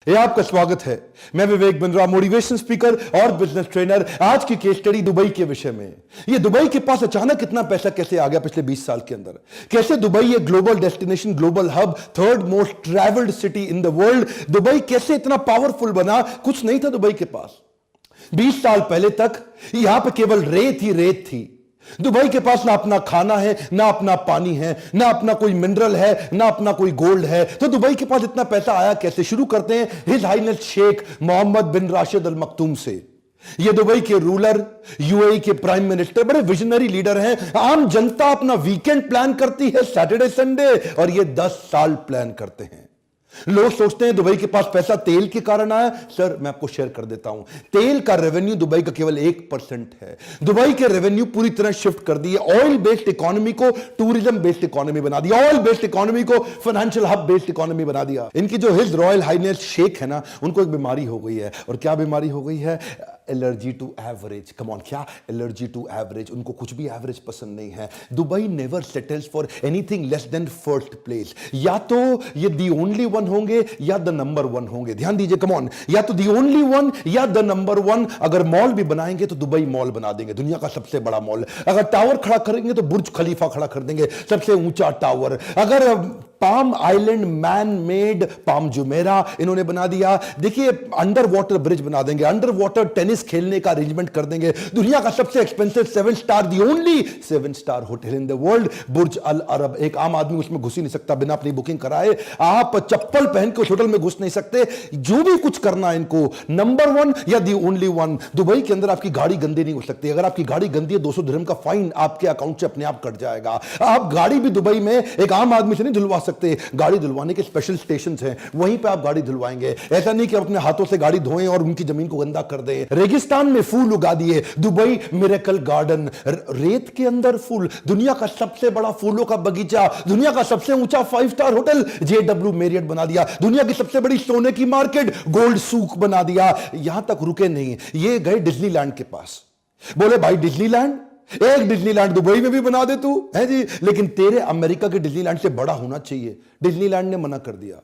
ये आपका स्वागत है। मैं विवेक बिंद्रा, मोटिवेशन स्पीकर और बिजनेस ट्रेनर। आज की केस स्टडी दुबई के विषय में। ये दुबई के पास अचानक इतना पैसा कैसे आ गया पिछले 20 साल के अंदर? कैसे दुबई एक global destination, global hub, third most travelled city in the world, Dubai कैसे इतना पावरफुल बना? कुछ नहीं था दुबई के पास 20 साल पहले तक। यहां पर केवल रेत ही रेत थी। दुबई के पास ना अपना खाना है, ना अपना पानी है, ना अपना कोई मिनरल है, ना अपना कोई गोल्ड है। तो दुबई के पास इतना पैसा आया कैसे? शुरू करते हैं his highness Sheikh Mohammed bin Rashid Al मखतूम से। ये दुबई के रूलर, यूएई के प्राइम मिनिस्टर, बड़े विजनरी लीडर हैं। आम जनता अपना वीकेंड प्लान करती है, सैटरडे संडे, और ये 10 साल प्लान करते हैं। लोग सोचते हैं दुबई के पास पैसा तेल के कारण आया। सर, मैं आपको शेयर कर देता हूं, तेल का रेवेन्यू दुबई का केवल 1% है। दुबई के रेवेन्यू पूरी तरह शिफ्ट कर दिए। ऑयल बेस्ड इकोनॉमी को टूरिज्म बेस्ड इकोनॉमी बना दिया, ऑयल बेस्ड इकोनॉमी को फाइनेंशियल हब बेस्ड इकोनॉमी बना दिया। इनकी जो हिज रॉयल हाइनेस शेख है ना, उनको एक बीमारी हो गई है। और क्या बीमारी हो गई है? Allergy to average. Come on, क्या एलर्जी टू एवरेज? उनको कुछ भी एवरेज पसंद नहीं है। Dubai never settles for anything less than first place. या तो ये दी ओनली वन होंगे या द नंबर वन होंगे। ध्यान दीजिए, कम ऑन, या तो दी ओनली वन या द नंबर वन। अगर मॉल भी बनाएंगे तो दुबई मॉल बना देंगे, दुनिया का सबसे बड़ा मॉल। अगर टावर खड़ा करेंगे तो बुर्ज खलीफा खड़ा कर देंगे, सबसे ऊंचा टावर। अगर palm island man made palm Jumeirah इन्होंने बना दिया। देखिए, अंडर वाटर ब्रिज बना देंगे, अंडर वाटर टेनिस खेलने का अरेंजमेंट कर देंगे। दुनिया का सबसे expensive 7 star, the only 7 star hotel in the world, Burj Al Arab. एक आम आदमी उसमें घुस ही नहीं सकता बिना अपनी बुकिंग कराए। आप चप्पल पहन के उस होटल में घुस नहीं सकते। जो भी कुछ करना है इनको, नंबर वन या दी ओनली वन। दुबई के अंदर आपकी गाड़ी गंदी नहीं हो सकती। अगर आपकी गाड़ी गंदी है, 200 दिरहम का फाइन आपके अकाउंट से अपने आप कट जाएगा। आप गाड़ी भी दुबई में एक आम आदमी से नहीं धुलवा सकते। गाड़ी धुलवाने के स्पेशल स्टेशंस हैं, वहीं पे आप गाड़ी धुलवाएंगे। ऐसा नहीं कि आप अपने हाथों से गाड़ी धोएं और उनकी जमीन को गंदा कर दें। रेगिस्तान में फूल उगा दिए, दुबई मिरेकल गार्डन। रेत के अंदर फूल, दुनिया का सबसे बड़ा फूलों का बगीचा, दुनिया का सबसे ऊंचा 5 स्टार होटल JW मैरियट बना दिया, दुनिया की सबसे बड़ी सोने की मार्केट गोल्ड सूक बना दिया। यहां तक रुके नहीं, ये गए डिज्नीलैंड के पास। बोले भाई डिज्नीलैंड, एक डिज्नीलैंड दुबई में भी बना दे तू, है जी, लेकिन तेरे अमेरिका के डिज्नीलैंड से बड़ा होना चाहिए। डिज्नीलैंड ने मना कर दिया।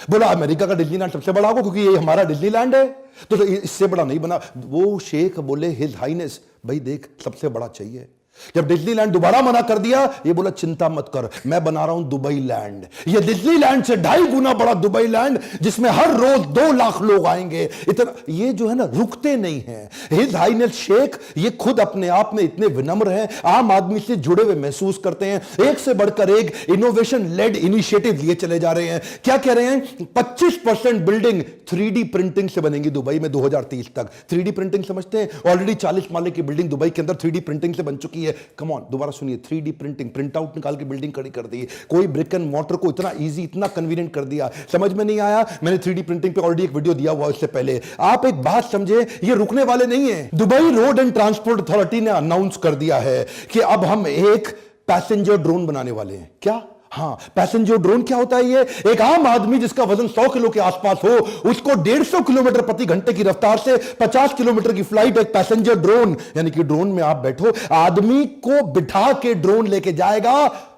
बोला अमेरिका का डिज्नीलैंड सबसे बड़ा होगा क्योंकि ये हमारा डिज्नीलैंड है, तो इससे बड़ा नहीं बना। वो शेख बोले हिज हाइनेस, भाई देख सबसे बड़ा चाहिए। जब डिज्नीलैंड दोबारा मना कर दिया, ये बोला चिंता मत कर, मैं बना रहा हूं दुबई लैंड। ये डिज्नीलैंड से 2.5 गुना बड़ा दुबई लैंड, जिसमें हर रोज 2 लाख लोग आएंगे। इतना ये जो है ना, रुकते नहीं हैं। हिज हाइनेस शेख ये खुद अपने आप में इतने विनम्र हैं, आम आदमी से जुड़े हुए महसूस करते हैं। एक से बढ़कर एक इनोवेशन लेड इनिशिएटिव लिए चले जा रहे हैं। क्या कह रहे हैं? 25% बिल्डिंग 3D प्रिंटिंग से बनेंगी दुबई में 2030 तक। 3D प्रिंटिंग समझते हैं? ऑलरेडी 40 माले की बिल्डिंग दुबई के अंदर 3D प्रिंटिंग से बन चुकी है। कम ऑन, दोबारा सुनिए, 3D प्रिंटिंग, प्रिंट आउट निकाल के बिल्डिंग खड़ी कर दी। कोई ब्रिक एंड मॉर्टर को इतना इजी, इतना कन्वीनियंट कर दिया। समझ में नहीं आया? मैंने 3D प्रिंटिंग पे ऑलरेडी एक वीडियो दिया हुआ इससे पहले। आप एक बात समझे, ये रुकने वाले नहीं है। Dubai road and transport authority ने अनाउंस कर दिया है कि अब हम एक पैसेंजर ड्रोन बनाने वाले हैं। क्या? हाँ, पैसेंजर ड्रोन क्या होता है? ये एक आम आदमी जिसका वजन 100 किलो के आसपास हो, उसको 150 किलोमीटर प्रति घंटे की रफ्तार से 50 किलोमीटर की फ्लाइट, एक पैसेंजर ड्रोन, यानी कि ड्रोन में आप बैठो, आदमी को बिठा के ड्रोन लेके जाएगा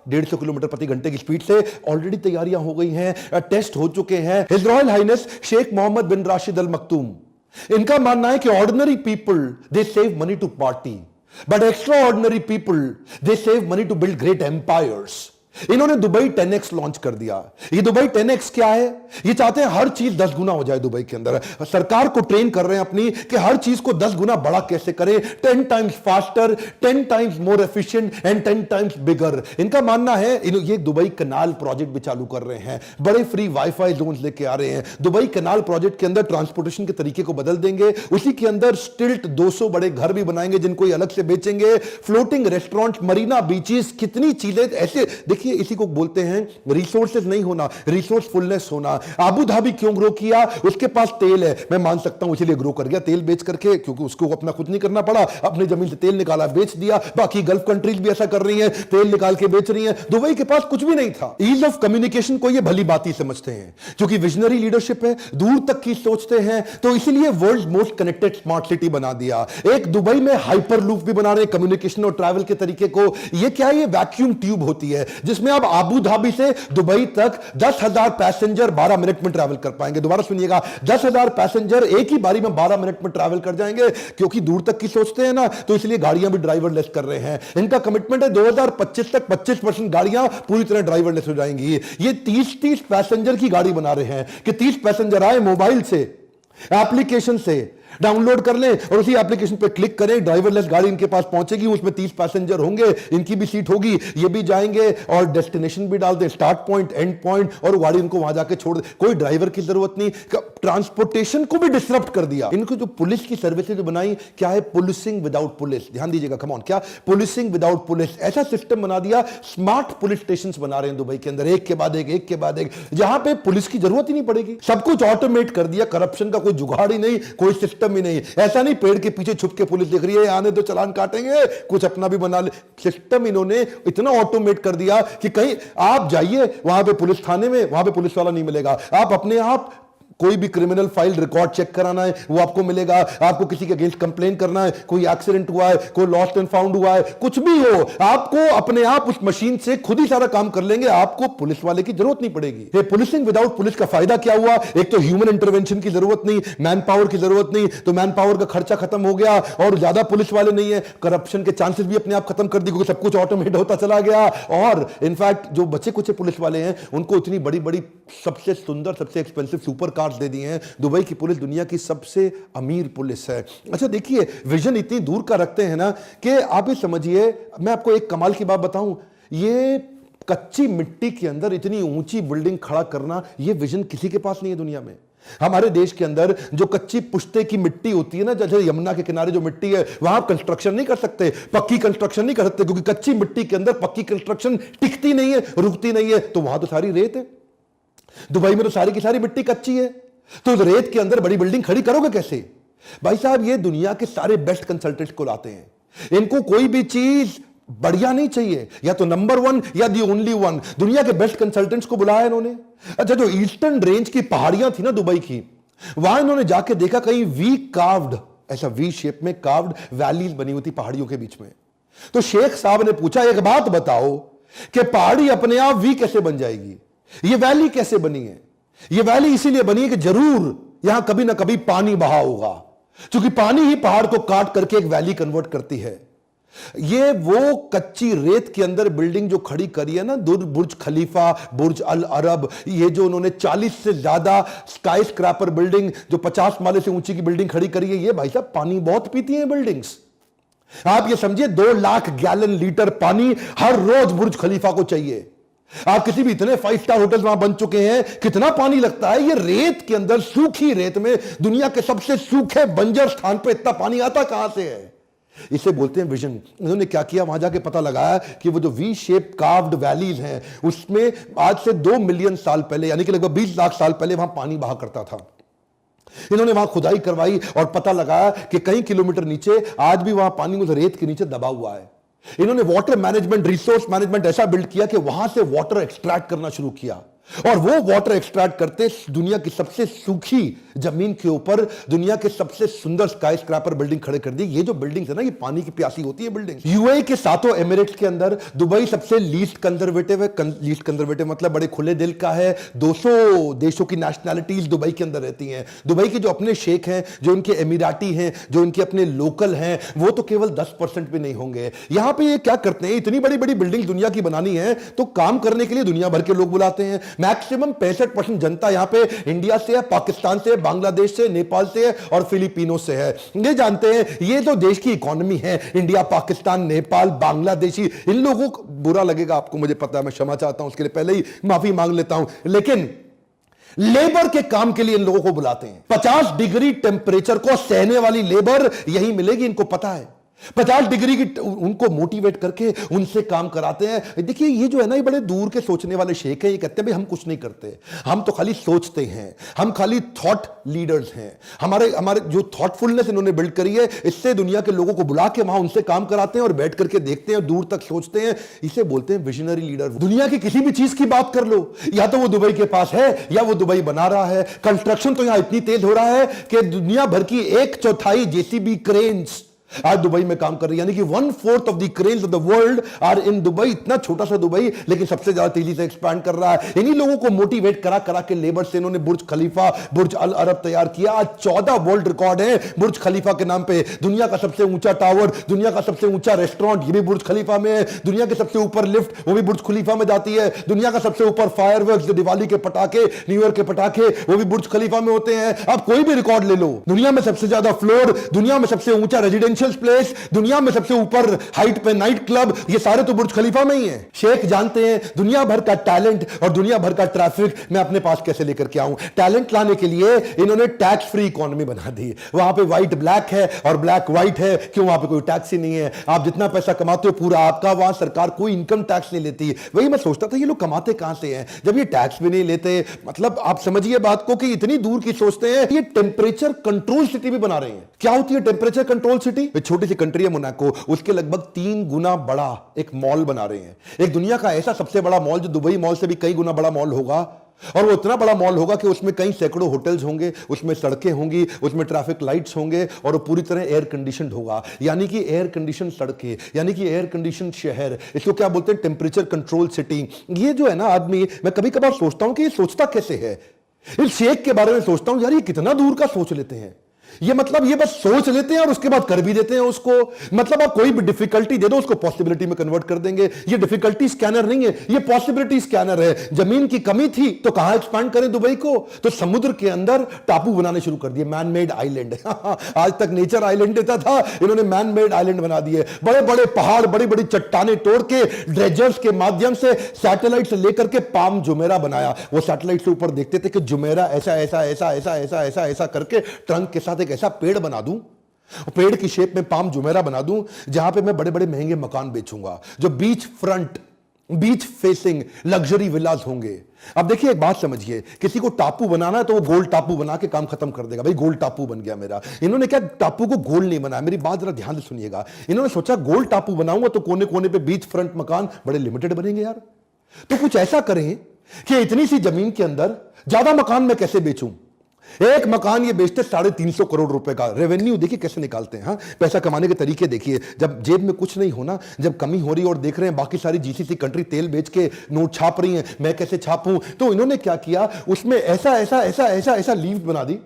150 किलोमीटर प्रति घंटे की स्पीड से। ऑलरेडी तैयारियां हो गई हैं, टेस्ट हो चुके हैं। His royal highness Sheikh Mohammed bin Rashid Al Maktoum, इनका मानना है कि ordinary people they save money to party, but extra ordinary people they save money to build great empires. इन्होंने दुबई 10x लॉन्च कर दिया। ये दुबई 10x क्या है? ये चाहते हैं हर चीज 10 गुना हो जाए दुबई के अंदर। सरकार को ट्रेन कर रहे हैं अपनी कि हर चीज को 10 गुना बड़ा कैसे करें, 10 times faster, 10 times more efficient and 10 times bigger. इनका मानना है, ये दुबई कनाल प्रोजेक्ट भी चालू कर रहे हैं, बड़े फ्री वाईफाई जोन लेके आ रहे हैं। दुबई कनाल प्रोजेक्ट के अंदर ट्रांसपोर्टेशन के तरीके को बदल देंगे। उसी के अंदर स्टिल्ट 200 बड़े घर भी बनाएंगे जिनको ये अलग से बेचेंगे। फ्लोटिंग रेस्टोरेंट, मरीना बीचेस, कितनी चीजें ऐसे। देखिए, इसी को बोलते हैं रिसोर्सेज नहीं होना, रिसोर्सफुलनेस होना। अबू धाबी क्यों ग्रो किया? उसके पास तेल है, मैं मान सकता हूं इसीलिए ग्रो कर गया, तेल बेच करके, क्योंकि उसको अपना खुद नहीं करना पड़ा, अपनी जमीन से तेल निकाला, बेच दिया। बाकी गल्फ कंट्रीज भी ऐसा कर रही हैं, तेल निकाल के बेच रही हैं। दुबई के पास कुछ भी नहीं था। ईज ऑफ कम्युनिकेशन को ये भली बात ही समझते हैं, क्योंकि विजनरी लीडरशिप है, दूर तक की सोचते हैं, तो इसीलिए world most connected smart city बना दिया। एक दुबई में हाइपर लूप भी बना रहे हैं कम्युनिकेशन और ट्रैवल के तरीके को। ये क्या है? ये वैक्यूम ट्यूब होती है, जिसमें आप आबू धाबी से दुबई तक 10,000 पैसेंजर 12 मिनट में ट्रैवल कर पाएंगे। दोबारा सुनिएगा, 10,000 पैसेंजर एक ही बारी में 12 मिनट में ट्रैवल कर जाएंगे। क्योंकि दूर तक की सोचते हैं ना, तो इसलिए गाड़ियां भी ड्राइवरलेस कर रहे हैं। इनका कमिटमेंट है 2025 तक 25% गाड़ियां पूरी तरह ड्राइवरलेस हो जाएंगी। ये 30-30 पैसेंजर की गाड़ी बना रहे हैं कि 30 पैसेंजर आए, मोबाइल से, एप्लीकेशन से डाउनलोड कर लें और उसी एप्लीकेशन पे क्लिक करें, ड्राइवरलेस गाड़ी इनके पास पहुंचेगी, उसमें 30 पैसेंजर होंगे, इनकी भी सीट होगी, ये भी जाएंगे और डेस्टिनेशन भी डाल दें, स्टार्ट पॉइंट, एंड पॉइंट, और गाड़ी इनको वहां जाके छोड़ दे। कोई ड्राइवर की जरूरत नहीं। ट्रांसपोर्टेशन को भी डिसरप्ट कर दिया। इनको जो पुलिस की सर्विसेज बनाई, क्या है? Policing without police. ध्यान दीजिएगा, कम ऑन, क्या? Policing without police. ऐसा सिस्टम बना दिया, स्मार्ट पुलिस स्टेशन बना रहे हैं दुबई के अंदर, एक के बाद एक, एक के बाद एक, जहां पे पुलिस की जरूरत ही नहीं पड़ेगी। सब कुछ ऑटोमेट कर दिया, करप्शन का कोई जुगाड़ ही नहीं, कोई सिस्टम ही नहीं। ऐसा नहीं पेड़ के पीछे छुप के पुलिस देख रही है, आने दो चालान काटेंगे, कुछ अपना भी बना ले। सिस्टम इन्होंने इतना ऑटोमेट कर दिया कि कहीं आप जाइए वहां पे पुलिस थाने में, वहां पे पुलिस वाला नहीं मिलेगा। आप अपने आप कोई भी क्रिमिनल फाइल रिकॉर्ड चेक कराना है वो आपको मिलेगा। आपको किसी के अगेंस्ट कंप्लेन करना है, कोई एक्सीडेंट हुआ है, कोई लॉस्ट एंड फाउंड हुआ है, कुछ भी हो, आपको अपने आप उस मशीन से खुद ही सारा काम कर लेंगे। आपको पुलिस वाले की जरूरत नहीं पड़ेगी। ये पुलिसिंग विदाउट पुलिस का फायदा क्या हुआ? एक तो ह्यूमन इंटरवेंशन की जरूरत नहीं, मैन पावर की जरूरत नहीं, तो मैन पावर का खर्चा खत्म हो गया और ज्यादा पुलिस वाले नहीं है। करप्शन के चांसेस भी अपने आप खत्म कर दी, क्योंकि सब कुछ ऑटोमेट होता चला गया। और इनफैक्ट जो बचे कुछ पुलिस वाले हैं उनको इतनी बड़ी बड़ी सबसे सुंदर, सबसे एक्सपेंसिव सुपर कार्स दे दी हैं। दुबई की पुलिस दुनिया की सबसे अमीर पुलिस है। अच्छा देखिए, विजन इतनी दूर का रखते हैं ना कि आप ये समझिए, मैं आपको एक कमाल की बात बताऊं, ये कच्ची मिट्टी के अंदर इतनी ऊंची बिल्डिंग खड़ा करना, ये विजन किसी के पास नहीं है दुनिया में। हमारे देश के अंदर जो कच्ची पुश्ते की मिट्टी होती है ना, जैसे यमुना के किनारे जो मिट्टी है, वहां आप कंस्ट्रक्शन नहीं कर सकते, पक्की कंस्ट्रक्शन नहीं कर सकते, क्योंकि कच्ची मिट्टी के अंदर पक्की कंस्ट्रक्शन टिकती नहीं है, रुकती नहीं है। तो वहां तो सारी रेत है। दुबई में तो सारी की सारी मिट्टी कच्ची है, तो रेत के अंदर बड़ी बिल्डिंग खड़ी करोगे कैसे? भाई साहब, ये दुनिया के सारे बेस्ट कंसल्टेंट्स को लाते हैं। इनको कोई भी चीज बढ़िया नहीं चाहिए, या तो नंबर वन या दी ओनली वन। दुनिया के बेस्ट कंसल्टेंट्स को बुलाया इन्होंने। अच्छा, जो ईस्टर्न रेंज की पहाड़ियां थी ना दुबई की, वहां इन्होंने जाके देखा कहीं वी कार्व्ड, ऐसा वी शेप में कार्व्ड वैलीज बनी हुई थी पहाड़ियों के बीच में। तो शेख साहब ने पूछा, एक बात बताओ कि पहाड़ी अपने आप वी कैसे बन जाएगी? ये वैली कैसे बनी है? ये वैली इसीलिए बनी है कि जरूर यहां कभी ना कभी पानी बहा होगा, क्योंकि पानी ही पहाड़ को काट करके एक वैली कन्वर्ट करती है। ये वो कच्ची रेत के अंदर बिल्डिंग जो खड़ी करी है ना, बुर्ज खलीफा, बुर्ज अल अरब, ये जो उन्होंने 40 से ज्यादा स्काई स्क्रैपर बिल्डिंग, जो 50 माले से ऊंची की बिल्डिंग खड़ी करी है, ये भाई साहब पानी बहुत पीती है बिल्डिंग्स। आप ये समझिए, 2 लाख गैलन लीटर पानी हर रोज बुर्ज खलीफा को चाहिए। आप किसी भी इतने 5 स्टार होटल्स वहां बन चुके हैं, कितना पानी लगता है? ये रेत के अंदर, सूखी रेत में, दुनिया के सबसे सूखे बंजर स्थान पे इतना पानी आता कहां से है? इसे बोलते हैं विजन। इन्होंने क्या किया, वहां जाके पता लगाया कि वो जो वी शेप कार्व्ड वैलीज हैं, उसमें आज से 2 मिलियन साल पहले, यानी कि लगभग 20 लाख साल पहले वहां पानी बहा करता था। इन्होंने वहां खुदाई करवाई और पता लगाया कि कई किलोमीटर नीचे आज भी वहां पानी उस रेत के नीचे दबा हुआ है। इन्होंने वाटर मैनेजमेंट, रिसोर्स मैनेजमेंट ऐसा बिल्ड किया कि वहां से वाटर एक्सट्रैक्ट करना शुरू किया, और वो वाटर एक्सट्रैक्ट करते दुनिया की सबसे सूखी जमीन के ऊपर दुनिया के सबसे सुंदर स्काई स्क्रैपर बिल्डिंग खड़े कर दी। ये जो बिल्डिंग है ना, ये पानी की प्यासी होती है बिल्डिंग। यूएई के 7 एमिरेट्स के अंदर दुबई सबसे लीस्ट कंजर्वेटिव है। लीस्ट कंजर्वेटिव मतलब बड़े खुले दिल का है। 200 देशों की नेशनैलिटीज दुबई के अंदर रहती हैं। दुबई के जो अपने शेख हैं, जो इनके एमिराटी हैं, जो इनके अपने लोकल हैं, वो तो केवल 10% भी नहीं होंगे। यहां पे ये क्या करते हैं, इतनी बड़ी बड़ी बिल्डिंग दुनिया की बनानी है तो काम करने के लिए दुनिया भर के लोग बुलाते हैं। मैक्सिमम 65% जनता यहां पे इंडिया से है, पाकिस्तान से, बांग्लादेश से, नेपाल से और फिलीपीनों से है। ये जानते हैं ये जो देश की इकोनॉमी है, इंडिया, पाकिस्तान, नेपाल, बांग्लादेशी, इन लोगों को बुरा लगेगा आपको, मुझे पता है, मैं क्षमा चाहता हूं उसके लिए, पहले ही माफी मांग लेता हूं, लेकिन लेबर के काम के लिए इन लोगों को बुलाते हैं। 50 डिग्री टेंपरेचर को सहने वाली लेबर यही मिलेगी, इनको पता है। 50 डिग्री की उनको मोटिवेट करके उनसे काम कराते हैं। देखिए ये जो है ना, ये बड़े दूर के सोचने वाले शेख हैं। ये कहते हैं भाई हम कुछ नहीं करते, हम तो खाली सोचते हैं, हम खाली थॉट लीडर्स हैं। हमारे जो थॉटफुलनेस इन्होंने बिल्ड करी है, इससे दुनिया के लोगों को बुला के वहां उनसे काम कराते हैं और बैठ करके देखते हैं, दूर तक सोचते हैं। इसे बोलते हैं विजनरी लीडर। दुनिया की किसी भी चीज की बात कर लो, या तो वो दुबई के पास है या वो दुबई बना रहा है। कंस्ट्रक्शन तो यहां इतनी तेज हो रहा है कि दुनिया भर की 1/4 जेसीबी क्रेन्स आज दुबई में काम कर रही है, यानी कि 1/4 of the cranes of the world are in Dubai. इतना छोटा सा दुबई लेकिन सबसे ज्यादा तेजी से एक्सपैंड कर रहा है। इन्हीं लोगों को मोटिवेट करा करा के लेबर से इन्होंने बुर्ज खलीफा, बुर्ज अल अरब तैयार किया। आज 14 वर्ल्ड रिकॉर्ड है बुर्ज खलीफा के नाम पे। दुनिया का सबसे ऊंचा टावर, दुनिया का सबसे ऊंचा रेस्टोरेंट, ये भी बुर्ज खलीफा में है। दुनिया के सबसे ऊपर लिफ्ट, वो भी बुर्ज खलीफा में जाती है। दुनिया का सबसे ऊपर फायरवर्क्स, जो दिवाली के पटाखे, न्यू ईयर के पटाखे, वो भी बुर्ज खलीफा में होते हैं। आप कोई भी रिकॉर्ड ले लो, दुनिया में सबसे ज्यादा फ्लोर, दुनिया में सबसे ऊंचा रेजिडेंशियल प्लेस, दुनिया में सबसे ऊपर हाइट पे नाइट क्लब, ये सारे तो बुर्ज खलीफा में ही हैं। शेख जानते हैं दुनिया भर का टैलेंट और दुनिया भर का ट्रैफिक मैं अपने पास कैसे लेकर के आऊं। टैलेंट लाने के लिए इन्होंने टैक्स फ्री इकोनॉमी बना दी। वहां पे व्हाइट ब्लैक है और ब्लैक व्हाइट है, क्यों? वहां पे कोई टैक्स ही नहीं है। आप जितना पैसा कमाते हो पूरा आपका, वहां सरकार कोई इनकम टैक्स नहीं लेती। वही मैं सोचता था ये लोग कमाते कहां से हैं जब ये टैक्स भी नहीं लेते। मतलब आप समझिए बात को कि इतनी दूर की सोचते हैं। ये टेम्परेचर कंट्रोल सिटी भी बना रहे हैं। क्या होती है टेम्परेचर कंट्रोल सिटी? छोटी सी कंट्री है मोनाको, उसके लगभग 3 गुना बड़ा एक मॉल बना रहे हैं। एक दुनिया का ऐसा सबसे बड़ा मॉल जो दुबई मॉल से भी कई गुना बड़ा मॉल होगा, और वो इतना बड़ा मॉल होगा कि उसमें कई सैकड़ों होटल्स होंगे, उसमें सड़कें होंगी, उसमें ट्रैफिक लाइट्स होंगे, और वो पूरी तरह एयर कंडीशनड होगा। यानी कि एयर कंडीशन सड़कें, यानी कि एयर कंडीशन शहर। इसको क्या बोलते हैं? Temperature control city. ये जो है ना आदमी, मैं कभी कभार सोचता हूं कि ये सोचता कैसे है। इस शेख के बारे में सोचता हूं, यार ये कितना दूर का सोच लेते हैं। ये मतलब ये बस सोच लेते हैं और उसके बाद कर भी देते हैं उसको। मतलब आप कोई भी डिफिकल्टी दे दो उसको पॉसिबिलिटी में कन्वर्ट कर देंगे। ये डिफिकल्टी स्कैनर नहीं है, ये पॉसिबिलिटी स्कैनर है। जमीन की कमी थी तो कहां एक्सपैंड करें दुबई को? तो समुद्र के अंदर टापू बनाने शुरू कर दिए, मैन मेड आइलैंड। आज तक नेचर आइलैंड देता था, इन्होंने मैन मेड आइलैंड बना दिए। बड़े बड़े पहाड़, बड़ी बड़ी चट्टाने तोड़ के ड्रेजर्स के माध्यम से, सैटेलाइट से लेकर के पाम जुमेरा बनाया। वो सैटेलाइट से ऊपर देखते थे कि जुमेरा ऐसा ऐसा ऐसा ऐसा ऐसा ऐसा ऐसा करके ट्रंक के साथ एक ऐसा पेड़ बना दूं, पेड़ की शेप में पाम जुमेरा बना दूं, जहां पे मैं बड़े बड़े महंगे मकान बेचूंगा, जो beach front, beach facing luxury villas होंगे। अब देखिए एक बात समझिए, किसी को टापू बनाना है तो वो गोल टापू बना के काम खत्म कर देगा। भाई गोल टापू बन गया मेरा। इन्होंने क्या टापू को गोल नहीं बनाया, मेरी बात जरा ध्यान से सुनिएगा। इन्होंने सोचा गोल टापू बनाऊंगा तो कोने कोने पे बीच फ्रंट मकान बड़े लिमिटेड बनेंगे यार। तो कुछ ऐसा करें कि इतनी सी जमीन के अंदर ज्यादा मकान मैं कैसे बेचूं। एक मकान ये बेचते 350 करोड़ रुपए का रेवेन्यू। देखिए कैसे निकालते हैं। हाँ, पैसा कमाने के तरीके देखिए। जब जेब में कुछ नहीं होना, जब कमी हो रही है और देख रहे हैं बाकी सारी जीसीसी कंट्री तेल बेच के नोट छाप रही हैं, मैं कैसे छापूं? तो इन्होंने क्या किया, उसमें ऐसा ऐसा ऐसा ऐसा ऐसा लीव बना दी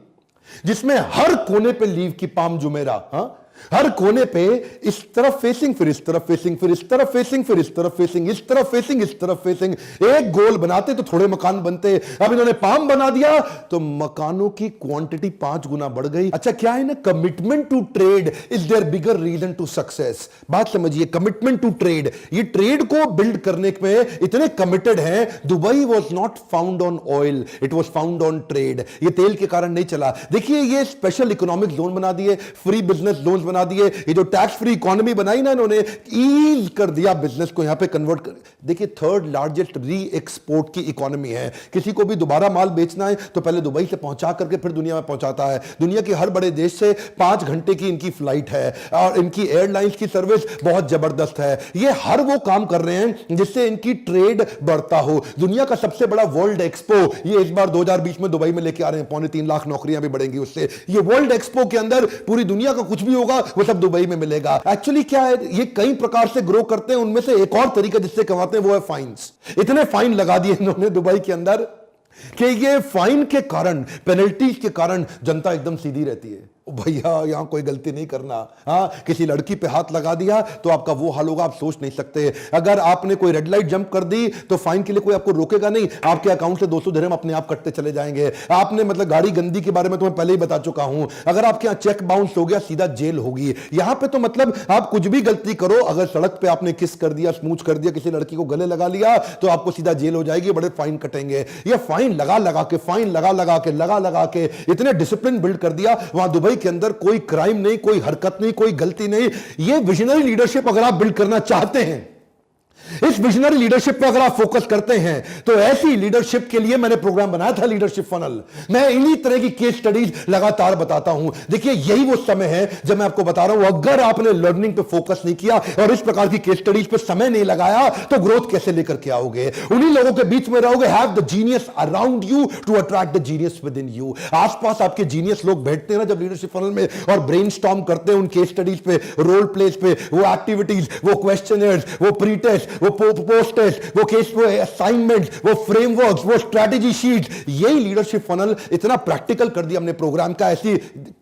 जिसमें हर कोने पे लीव की पाम जुमेरा। हाँ, हर कोने पे इस तरफ फेसिंग, फिर इस तरफ फेसिंग, फिर इस तरफ फेसिंग, फिर इस तरफ फेसिंग, इस तरफ फेसिंग, इस तरफ फेसिंग। एक गोल बनाते तो थोड़े मकान बनते। अब इन्होंने पाम बना दिया तो मकानों की क्वांटिटी 5 गुना बढ़ गई। अच्छा, क्या है ना, commitment to trade is there bigger reason to success. बात समझिए, कमिटमेंट टू ट्रेड। ये ट्रेड को बिल्ड करने में इतने कमिटेड हैं। Dubai was not found on oil, it was found on trade. ये तेल के कारण नहीं चला। देखिए ये स्पेशल इकोनॉमिक जोन बना दिए, फ्री बिजनेस जोन बना दिए। ये जो टैक्स फ्री इकोनॉमी बनाई ना इन्होंने, ईज कर दिया बिजनेस को यहां पे कन्वर्ट कर। देखिए 3rd लार्जेस्ट री एक्सपोर्ट की इकोनॉमी है। किसी को भी दोबारा माल बेचना है तो पहले दुबई से पहुंचा करके फिर दुनिया में पहुंचाता है। दुनिया के हर बड़े देश से 5 घंटे की इनकी फ्लाइट है और इनकी एयरलाइंस की सर्विस बहुत जबरदस्त है। ये हर वो काम कर रहे हैं जिससे इनकी ट्रेड बढ़ता हो। दुनिया का सबसे बड़ा वर्ल्ड एक्सपो ये इस बार 2020 में दुबई में लेके आ रहे हैं। 3.25 लाख नौकरियां भी बढ़ेंगी उससे। ये वर्ल्ड एक्सपो के अंदर पूरी दुनिया का कुछ भी होगा वो सब दुबई में मिलेगा। एक्चुअली क्या है, ये कई प्रकार से ग्रो करते हैं। उनमें से एक और तरीका जिससे कमाते हैं वो है फाइन्स। इतने फाइन लगा दिए इन्होंने दुबई के अंदर कि ये फाइन के कारण, पेनल्टीज के कारण जनता एकदम सीधी रहती है। भैया यहां कोई गलती नहीं करना। हाँ, किसी लड़की पे हाथ लगा दिया तो आपका वो हाल होगा, आप सोच नहीं सकते। अगर आपने कोई रेड लाइट जंप कर दी तो फाइन के लिए कोई आपको रोकेगा नहीं। आपके अकाउंट से 200 दिरहम अपने आप कटते चले जाएंगे। आपने मतलब गाड़ी गंदी के बारे में तो मैं पहले ही बता चुका हूं। अगर आपके यहां चेक बाउंस हो गया सीधा जेल होगी। यहां पे तो मतलब आप कुछ भी गलती करो, अगर सड़क पे आपने किस कर दिया, स्मूच कर दिया, किसी लड़की को गले लगा लिया तो आपको सीधा जेल हो जाएगी, बड़े फाइन कटेंगे। ये फाइन लगा लगा के, फाइन लगा लगा के इतने डिसिप्लिन बिल्ड कर दिया। वहां दुबई के अंदर कोई क्राइम नहीं, कोई हरकत नहीं, कोई गलती नहीं। ये विजनरी लीडरशिप अगर आप बिल्ड करना चाहते हैं इस विजनरी लीडरशिप पर अगर आप फोकस करते हैं तो ऐसी लीडरशिप के लिए मैंने प्रोग्राम बनाया था लीडरशिप फनल। मैं इन्हीं तरह की केस स्टडीज लगातार बताता हूं। देखिए यही वो समय है जब मैं आपको बता रहा हूं, अगर आपने लर्निंग पे फोकस नहीं किया और इस प्रकार की केस स्टडीज पे समय नहीं लगाया तो ग्रोथ कैसे लेकर के आओगे? उन्हीं लोगों के बीच में रहोगे। Have the genius around you to attract the genius within you. आसपास आपके जीनियस लोग बैठते हैं ना जब लीडरशिप फनल में और ब्रेनस्टॉर्म करते हैं उन केस स्टडीज पे, रोल प्लेस पे, वो एक्टिविटीज, वो क्वेश्चनर्स, वो प्री टेस्ट, वो पोस्ट टेस्ट, वो केस असाइनमेंट, वो फ्रेमवर्क्स, वो स्ट्रेटेजी शीट। यही लीडरशिप फनल इतना प्रैक्टिकल कर दिया हमने प्रोग्राम का। ऐसी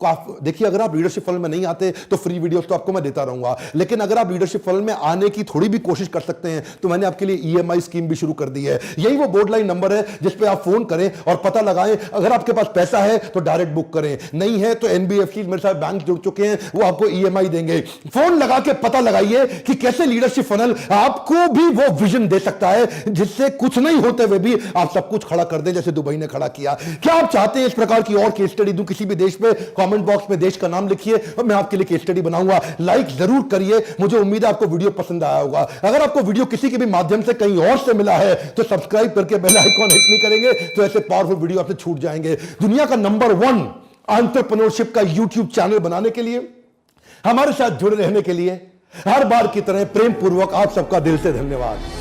देखिए अगर आप लीडरशिप फनल में नहीं आते तो फ्री वीडियोस तो आपको मैं देता रहूंगा, लेकिन अगर आप लीडरशिप फनल में आने की थोड़ी भी कोशिश कर सकते हैं तो मैंने आपके लिए ईएमआई स्कीम भी शुरू कर दी है। यही वो बोर्ड लाइन नंबर है जिस पे आप फोन करें और पता लगाएं। अगर आपके पास पैसा है तो डायरेक्ट बुक करें, नहीं है तो एनबीएफसी मेरे साथ बैंक जुड़ चुके हैं, वो आपको ईएमआई देंगे। फोन लगा के पता लगाइए कि कैसे लीडरशिप फनल आपको भी वो विजन दे सकता है जिससे कुछ नहीं होते हुए भी आप सब कुछ खड़ा कर दें, जैसे दुबई ने खड़ा किया। क्या आप चाहते हैं इस प्रकार की और केस स्टडी दूं किसी भी देश में? कमेंट बॉक्स में देश का नाम लिखिए और मैं आपके लिए केस स्टडी बनाऊंगा। लाइक जरूर करिए, मुझे उम्मीद है आपको वीडियो पसंद आया होगा। अगर आपको वीडियो किसी के भी माध्यम से कहीं और से मिला है तो सब्सक्राइब करके बेल आइकॉन हिट नहीं करेंगे तो ऐसे पावरफुल वीडियो आपसे छूट जाएंगे। दुनिया का नंबर 1 एंटरप्रेन्योरशिप का यूट्यूब चैनल बनाने के लिए, हमारे साथ जुड़े रहने के लिए हर बार की तरह प्रेम पूर्वक आप सबका दिल से धन्यवाद।